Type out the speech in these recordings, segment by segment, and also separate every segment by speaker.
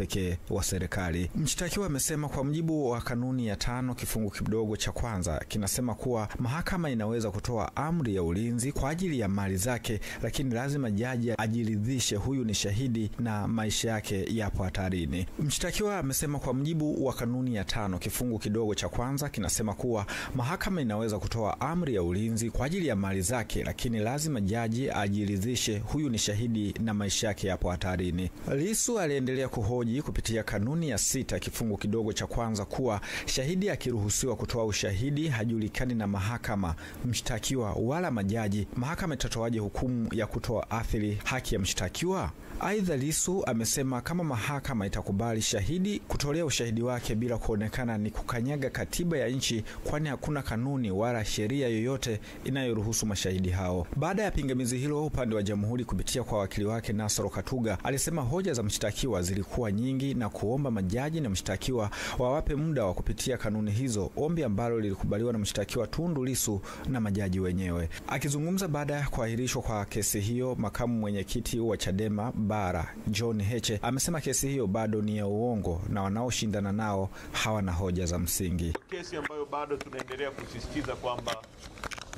Speaker 1: pekee wa serikali. Mshtakiwa amesema kwa mujibu wa kanuni ya 5 kifungu kidogo cha kwanza kinasema kuwa mahakama inaweza kutoa amri ya ulinzi kwa ajili ya mali zake, lakini lazima jaji ajiridhishe huyu ni shahidi na maisha yake yapo hatarini. Mshtakiwa amesema kwa mujibu wa kanuni ya 5 kifungu kidogo cha kwanza kinasema kuwa mahakama inaweza kutoa amri ya ulinzi kwa ajili ya mali zake, lakini lazima jaji ajiridhishe huyu ni shahidi na maisha yake yapo hatarini. Lissu aliendelea kuhoji kupitia kanuni ya 6 kifungu kidogo cha kwanza kuwa shahidi akiruhusiwa kutoa ushahidi hajulikani na mahakama, mshtakiwa wala majaji, mahakama itatoaje hukumu ya kutoa athiri haki ya mshtakiwa? Aidha, Lissu amesema kama mahakama itakubali shahidi kutolea ushahidi wake bila kuonekana ni kukanyaga katiba ya nchi, kwani hakuna kanuni wala sheria yoyote inayoruhusu mashahidi hao. Baada ya pingamizi hilo, upande wa jamhuri kupitia kwa wakili wake Nasoro Katuga alisema hoja za mshtakiwa zilikuwa nyingi na kuomba majaji na mshtakiwa wawape muda wa kupitia kanuni hizo, ombi ambalo lilikubaliwa na mshtakiwa Tundu Lissu na majaji wenyewe. Akizungumza baada ya kuahirishwa kwa kesi hiyo, makamu mwenyekiti wa Chadema Bara John Heche amesema kesi hiyo bado ni ya uongo na wanaoshindana nao hawana hoja za msingi.
Speaker 2: Kesi ambayo bado tunaendelea kusisitiza kwamba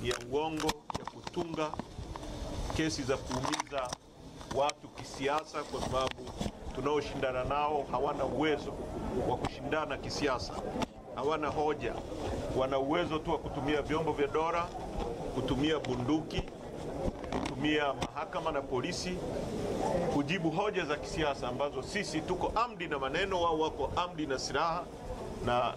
Speaker 2: ni ya uongo, ya kutunga, kesi za kuumiza watu kisiasa, kwa sababu tunaoshindana nao hawana uwezo wa kushindana kisiasa, hawana hoja, wana uwezo tu wa kutumia vyombo vya dola, kutumia bunduki, kutumia mahakama na polisi kujibu hoja za kisiasa ambazo sisi tuko amdi na maneno, wao wako amdi na silaha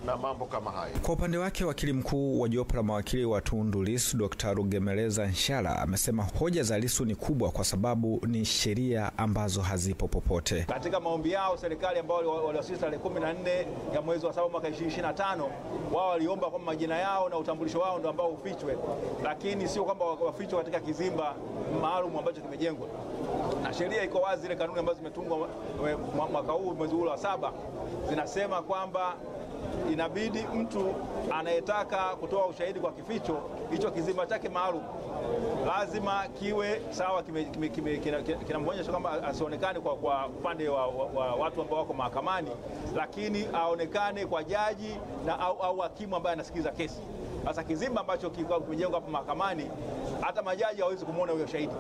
Speaker 2: na mambo kama hayo. Kwa
Speaker 1: upande wake, wakili mkuu wa jopo la mawakili wa Tundu Lissu Dr. Rugemeleza Nshala amesema hoja za Lissu ni kubwa kwa sababu ni sheria ambazo hazipo popote.
Speaker 3: Katika maombi yao serikali ambao waliwasilisha tarehe 14 ya mwezi wa 7 mwaka 2025, wao waliomba kwamba majina yao na utambulisho wao ndio ambao ufichwe, lakini sio kwamba wafichwe katika kizimba maalum ambacho kimejengwa. Na sheria iko wazi, ile kanuni ambazo zimetungwa mwaka huu mwezi wa 7 zinasema kwamba inabidi mtu anayetaka kutoa ushahidi kwa kificho, hicho kizimba chake maalum lazima kiwe sawa, kinamwonyesha kwamba asionekane kwa upande wa watu ambao wako mahakamani, lakini aonekane kwa jaji na au hakimu ambaye anasikiliza kesi. Sasa kizimba ambacho kimejengwa hapa mahakamani, hata majaji hawezi kumuona huyo shahidi.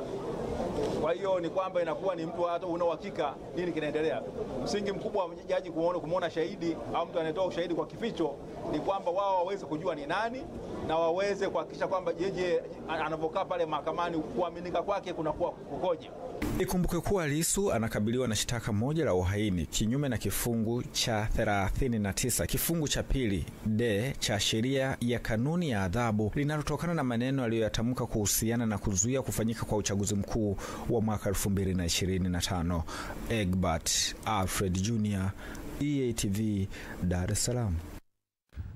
Speaker 3: Kwa hiyo ni kwamba inakuwa ni mtu hata una uhakika nini kinaendelea. Msingi mkubwa wa jaji kumuona shahidi au mtu anayetoa ushahidi kwa kificho ni kwamba wao waweze kujua ni nani na waweze kuhakikisha kwamba jeje anavokaa pale mahakamani kuaminika kwake kunakuwa kukoje.
Speaker 1: Ikumbuke kuwa Lissu anakabiliwa na shitaka moja la uhaini kinyume na kifungu cha 39 kifungu cha 2 D cha sheria ya kanuni ya adhabu linalotokana na maneno aliyoyatamka kuhusiana na kuzuia kufanyika kwa uchaguzi mkuu wa mwaka 2025. Egbert Alfred Jr., EATV, Dar es Salaam.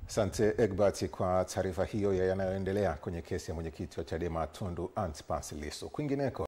Speaker 4: Asante Egbert kwa taarifa hiyo ya yanayoendelea kwenye kesi ya mwenyekiti wa Chadema Tundu Antipas Lissu. Kwingineko